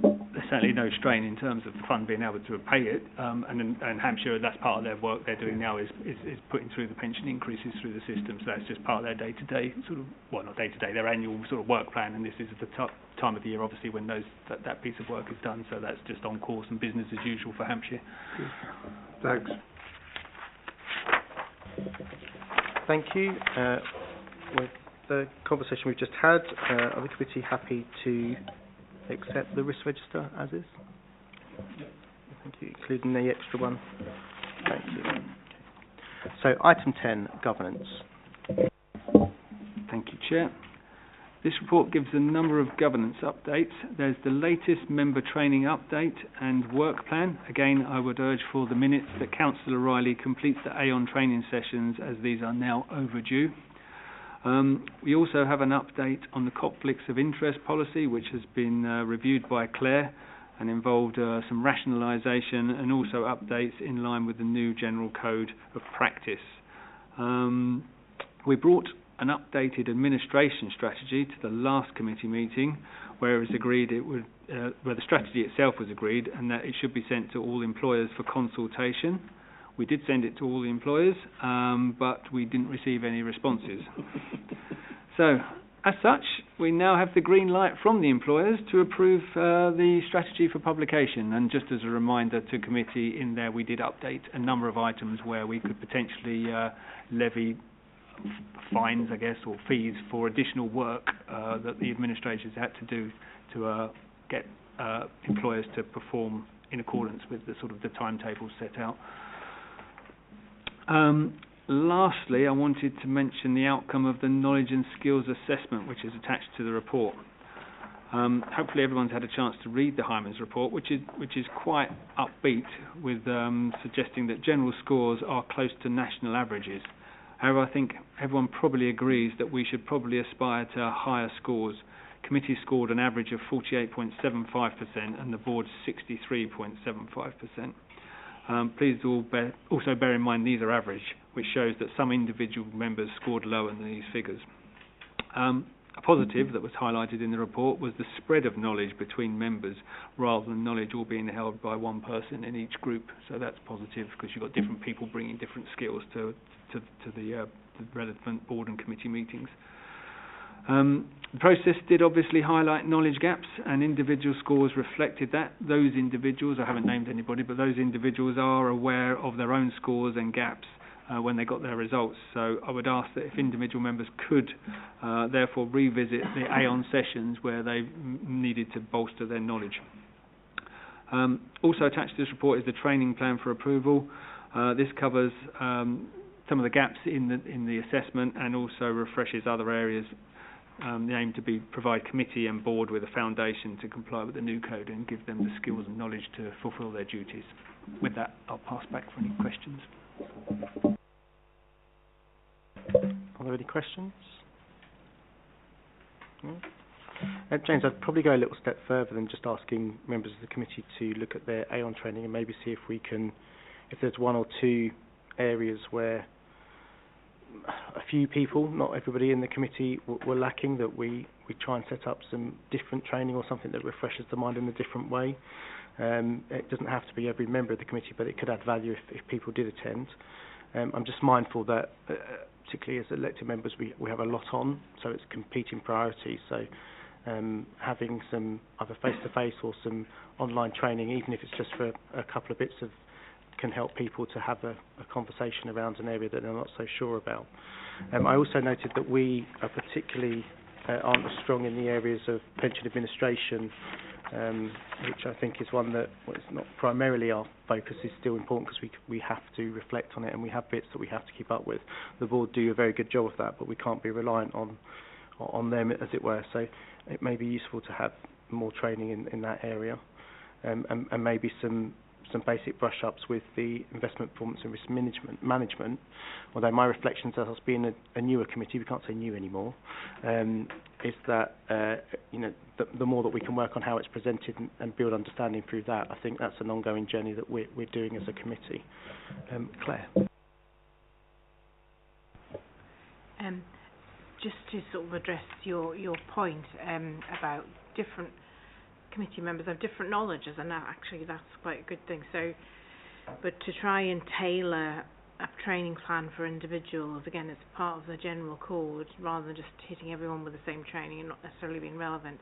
There's certainly no strain in terms of the fund being able to pay it, and Hampshire, that's part of their work they're doing now is putting through the pension increases through the system, so that's just part of their day-to-day sort of, well, not day-to-day, their annual sort of work plan, and this is the time of the year obviously when that piece of work is done, so that's just on course and business as usual for Hampshire. Thanks. Thank you. With the conversation we've just had, are the committee happy to accept the risk register as is? Thank you, including the extra one. Thank you. So item 10, governance. Thank you, Chair. This report gives a number of governance updates. There's the latest member training update and work plan. Again, I would urge for the minutes that Councillor Riley completes the Aon training sessions, as these are now overdue. We also have an update on the conflicts of interest policy, which has been reviewed by Claire and involved some rationalisation and also updates in line with the new General Code of Practice. We brought an updated administration strategy to the last committee meeting, where it was agreed where the strategy itself was agreed, and that it should be sent to all employers for consultation. We did send it to all the employers, but we didn't receive any responses. So, as such, we now have the green light from the employers to approve the strategy for publication. And just as a reminder to committee, in there we did update a number of items where we could potentially levy fines, I guess, or fees for additional work that the administrators had to do to get employers to perform in accordance with the sort of the timetable set out. Lastly, I wanted to mention the outcome of the knowledge and skills assessment, which is attached to the report. Hopefully everyone's had a chance to read the Hyman's report, which is quite upbeat, with suggesting that general scores are close to national averages. However, I think everyone probably agrees that we should probably aspire to higher scores. Committee scored an average of 48.75% and the board 63.75%. Please also bear in mind these are average, which shows that some individual members scored lower than these figures. A positive that was highlighted in the report was the spread of knowledge between members, rather than knowledge all being held by one person in each group. So that's positive, because you've got different people bringing different skills to the relevant board and committee meetings. The process did obviously highlight knowledge gaps, and individual scores reflected that. Those individuals, I haven't named anybody, but those individuals are aware of their own scores and gaps when they got their results. So I would ask that if individual members could therefore revisit the Aon sessions where they needed to bolster their knowledge. Also attached to this report is the training plan for approval. This covers some of the gaps in the assessment, and also refreshes other areas. The aim to provide committee and board with a foundation to comply with the new code and give them the skills and knowledge to fulfil their duties. With that, I'll pass back for any questions. Are there any questions? No? James, I'd probably go a little step further than just asking members of the committee to look at their Aon training and maybe see if there's one or two areas where a few people, not everybody in the committee, were lacking, that we try and set up some different training or something that refreshes the mind in a different way. It doesn't have to be every member of the committee, but it could add value if people did attend. I'm just mindful that, particularly as elected members, we have a lot on, so it's competing priorities. So having some either face-to-face or some online training, even if it's just for a couple of bits of, can help people to have a conversation around an area that they're not so sure about. I also noted that we are particularly aren't as strong in the areas of pension administration, which I think is one that, well, it's not primarily our focus, is still important, because we have to reflect on it and we have bits that we have to keep up with. The board do a very good job of that, but we can't be reliant on them, as it were. So it may be useful to have more training in that area, and maybe some basic brush-ups with the investment performance and risk management. Although my reflections as us being a newer committee, we can't say new anymore, is that the more that we can work on how it's presented and build understanding through that, I think that's an ongoing journey that we're doing as a committee. Claire. Just to sort of address your point about different committee members have different knowledges, and actually that's quite a good thing. So, but to try and tailor a training plan for individuals, again, it's part of the general code, rather than just hitting everyone with the same training and not necessarily being relevant.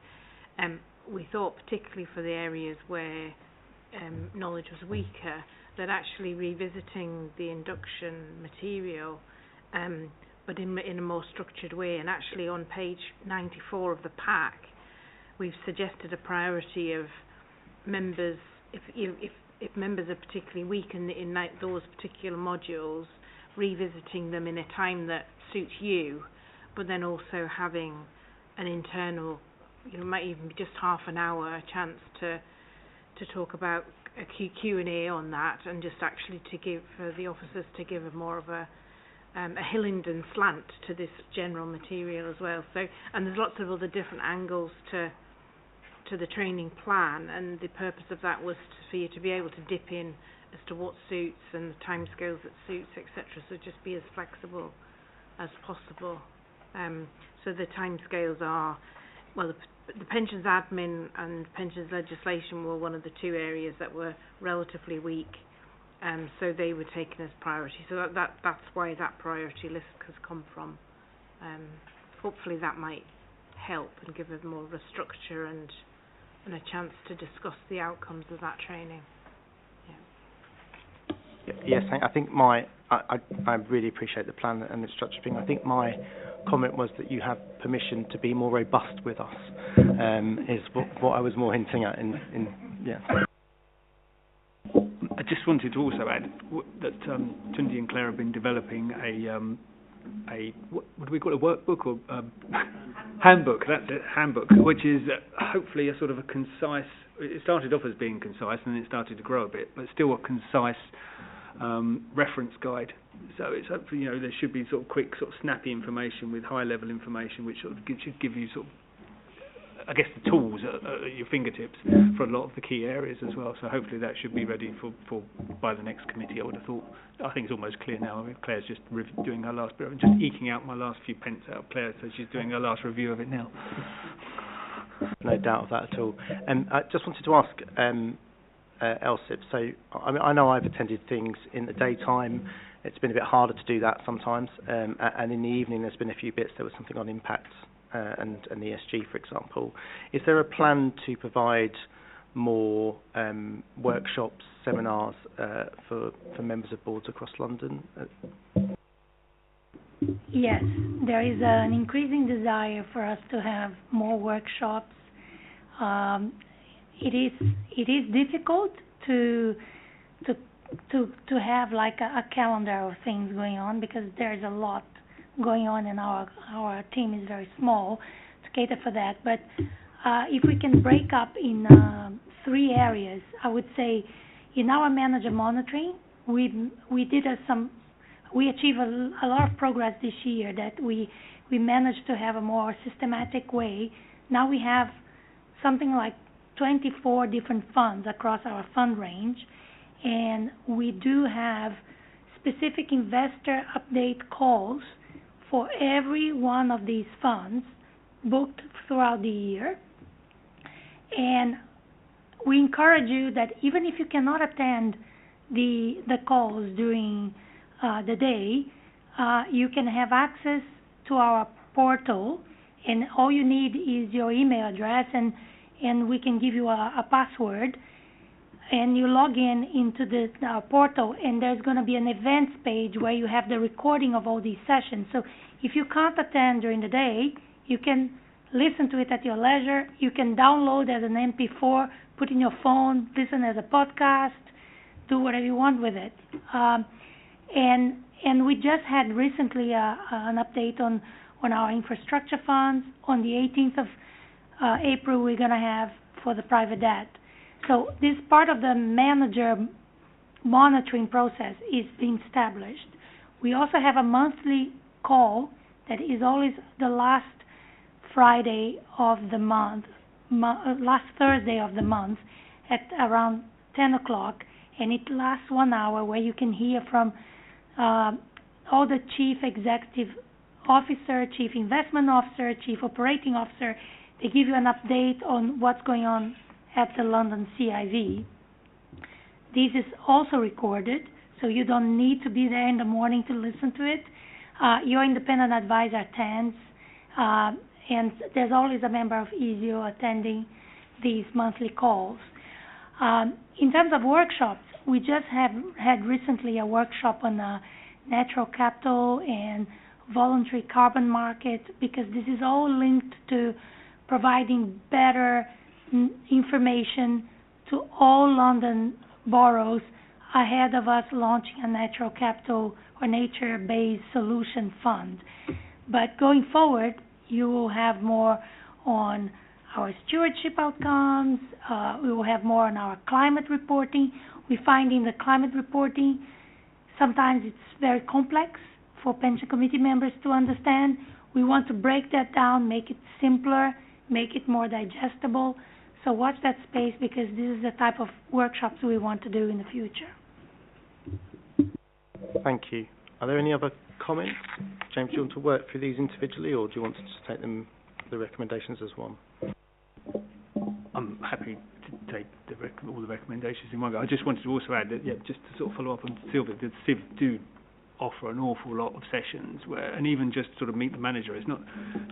We thought, particularly for the areas where knowledge was weaker, that actually revisiting the induction material, but in a more structured way, and actually on page 94 of the pack, we've suggested a priority of members, if members are particularly weak in those particular modules, revisiting them in a time that suits you, but then also having an internal, might even be just half an hour, a chance to talk about a Q&A on that, and just actually to give the officers to give a more of a Hillingdon slant to this general material as well. So, and there's lots of other different angles to the training plan, and the purpose of that was for you to be able to dip in as to what suits and the timescales that suits, etc. So just be as flexible as possible. So the timescales are, well, the pensions admin and pensions legislation were one of the two areas that were relatively weak, so they were taken as priority. So that's why that priority list has come from. Hopefully that might help and give us more of a structure and a chance to discuss the outcomes of that training. Yes, I think I really appreciate the plan and the structure thing. I think my comment was that you have permission to be more robust with us, is what I was more hinting at. I just wanted to also add that Tundi and Claire have been developing what do we call it, a workbook or handbook? That's it, handbook, which is hopefully a sort of a concise. It started off as being concise, and then it started to grow a bit, but still a concise reference guide. So it's hopefully, there should be sort of quick, sort of snappy information with high-level information, which sort of should give you sort of, I guess, the tools at your fingertips for a lot of the key areas as well. So hopefully that should be ready for by the next committee, I would have thought. I think it's almost clear now. I mean, Claire's just doing her last bit. I'm just eking out my last few pence out of Claire, so she's doing her last review of it now. No doubt of that at all. I just wanted to ask Elsip. So I know I've attended things in the daytime. It's been a bit harder to do that sometimes, and in the evening there's been a few bits. There was something on impact and the ESG, for example. Is there a plan to provide more workshops, seminars for members of boards across London? Yes, there is an increasing desire for us to have more workshops. It is difficult to have like a calendar of things going on, because there's a lot going on and our team is very small to cater for that. But if we can break up in 3 areas, I would say in our manager monitoring, we achieved a lot of progress this year, that we managed to have a more systematic way. Now we have something like 24 different funds across our fund range, and we do have specific investor update calls for every one of these funds booked throughout the year. And we encourage you that even if you cannot attend the calls during the day, you can have access to our portal, and all you need is your email address, and we can give you a password, and you log into the portal, and there's going to be an events page where you have the recording of all these sessions. So if you can't attend during the day, you can listen to it at your leisure. You can download as an MP4, put in your phone, listen as a podcast, do whatever you want with it. And we just had recently an update on our infrastructure funds. On the 18th of April, we're going to have for the private debt. So this part of the manager monitoring process is being established. We also have a monthly call that is always the last Friday of the month, last Thursday of the month at around 10 o'clock, and it lasts 1 hour, where you can hear from all the chief executive officer, chief investment officer, chief operating officer. They give you an update on what's going on at the London CIV. This is also recorded, so you don't need to be there in the morning to listen to it. Your independent advisor attends, and there's always a member of ESIO attending these monthly calls. In terms of workshops, we just had recently a workshop on natural capital and voluntary carbon market, because this is all linked to providing better information to all London boroughs ahead of us launching a natural capital or nature-based solution fund. But going forward, You will have more on our stewardship outcomes. We will have more on our climate reporting. We find in the climate reporting, sometimes it's very complex for pension committee members to understand. We want to break that down, make it simpler, make it more digestible. So watch that space, because this is the type of workshops we want to do in the future. Thank you. Are there any other comments? James, do you want to work through these individually, or do you want to just take them, the recommendations as one? I'm happy to take all the recommendations in one go. I just wanted to also add that, just to sort of follow up on Sylvia, that Sylvia do offer an awful lot of sessions where, and even just sort of meet the manager, it's not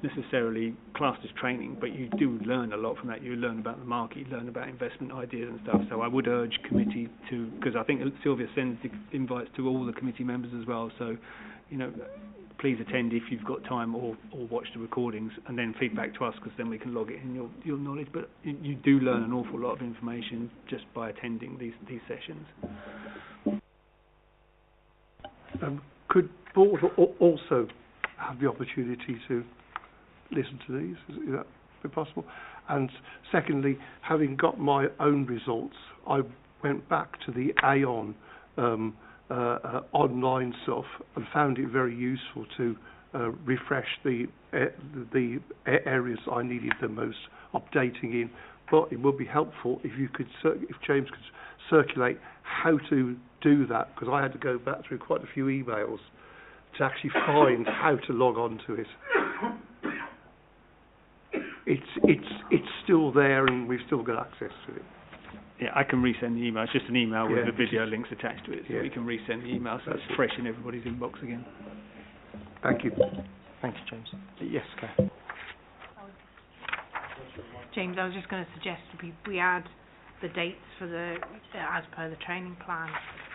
necessarily classed as training, but you do learn a lot from that. You learn about the market, you learn about investment ideas and stuff. So I would urge committee to, because I think Sylvia sends the invites to all the committee members as well, so, please attend if you've got time, or watch the recordings and then feedback to us, because then we can log it in your knowledge. But you do learn an awful lot of information just by attending these sessions. Could board also have the opportunity to listen to these? Is that possible? And secondly, having got my own results, I went back to the Aon online stuff and found it very useful to refresh the areas I needed the most updating in. But it would be helpful if James could circulate how to do that, because I had to go back through quite a few emails to actually find how to log on to it. It's still there, and we've still got access to it. Yeah, I can resend the email. It's just an email with the video links attached to it, so we can resend the email, so it's fresh in everybody's inbox again. Thank you. Thank you, James. Yes, Claire. James, I was just going to suggest we add the dates for as per the training plan,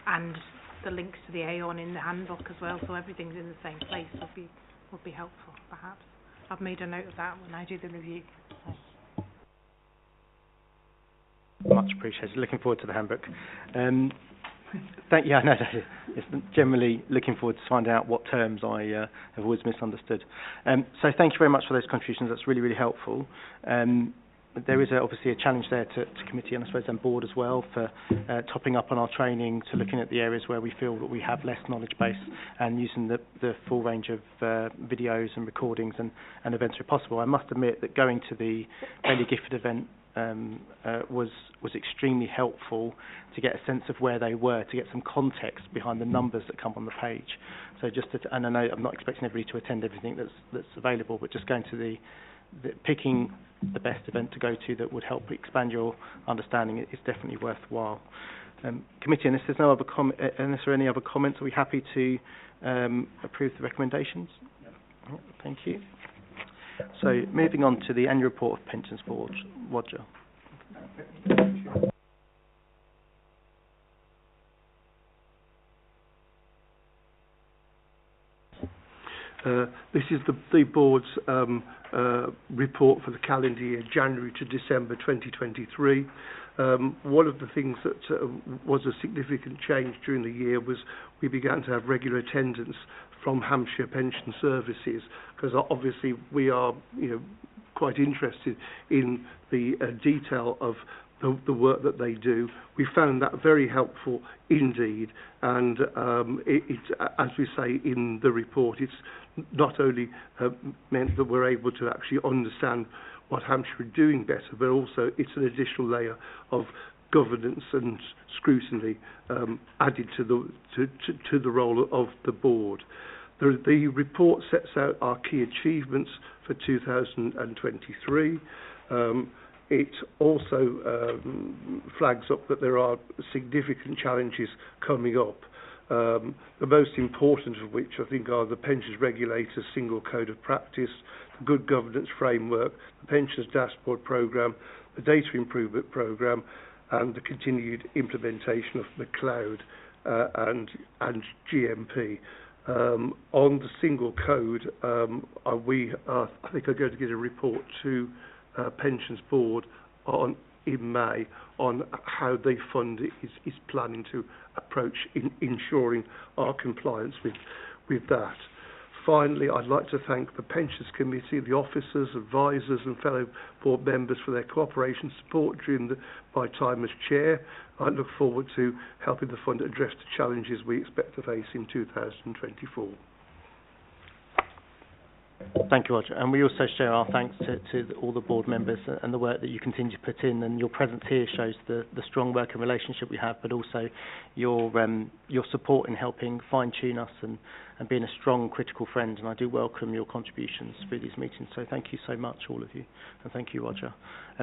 and the links to the Aon in the handbook as well, so everything's in the same place. Would be helpful, perhaps. I've made a note of that when I do the review. Much appreciated. Looking forward to the handbook. It's generally looking forward to find out what terms I have always misunderstood. So thank you very much for those contributions. That's really, really helpful. There is obviously a challenge there to committee and I suppose and board as well for topping up on our training, to looking at the areas where we feel that we have less knowledge base, and using the full range of videos and recordings and events where possible. I must admit that going to the Bailey Gifford event was extremely helpful to get a sense of where they were, to get some context behind the numbers that come on the page. So and I know I'm not expecting everybody to attend everything that's available, but just going to picking the best event to go to that would help expand your understanding is definitely worthwhile. Committee, unless there are any other comments, are we happy to approve the recommendations? No. Thank you. So moving on to the annual report of Pensions Board. Roger. This is the board's report for the calendar year, January to December 2023. One of the things that was a significant change during the year was we began to have regular attendance from Hampshire Pension Services, because obviously we are quite interested in the detail of the work that they do. We found that very helpful indeed, and it's, as we say in the report, it's not only meant that we're able to actually understand what Hampshire are doing better, but also it's an additional layer of governance and scrutiny added to the role of the board. The report sets out our key achievements for 2023. It also flags up that there are significant challenges coming up. The most important of which I think are the Pensions Regulator's Single Code of Practice, the Good Governance Framework, the Pensions Dashboard Programme, the Data Improvement Programme, and the continued implementation of the Cloud and GMP. On the Single Code, we I think are going to get a report to Pensions Board in May on how the fund is planning to approach in ensuring our compliance with that. finally, I'd like to thank the Pensions Committee, the officers, advisors and fellow board members for their cooperation and support during my time as chair. I look forward to helping the fund address the challenges we expect to face in 2024. Thank you, Roger. And we also share our thanks to all the board members and the work that you continue to put in. And your presence here shows the strong working relationship we have, but also your support in helping fine-tune us and being a strong, critical friend. And I do welcome your contributions through these meetings. So thank you so much, all of you. And thank you, Roger.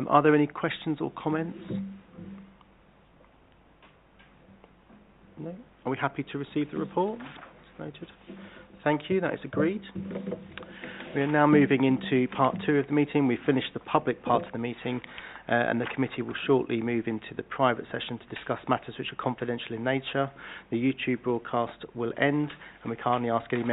Are there any questions or comments? No? Are we happy to receive the report? It's noted. Thank you. That is agreed. We are now moving into part 2 of the meeting. We've finished the public part of the meeting, and the committee will shortly move into the private session to discuss matters which are confidential in nature. The YouTube broadcast will end, and we kindly ask any members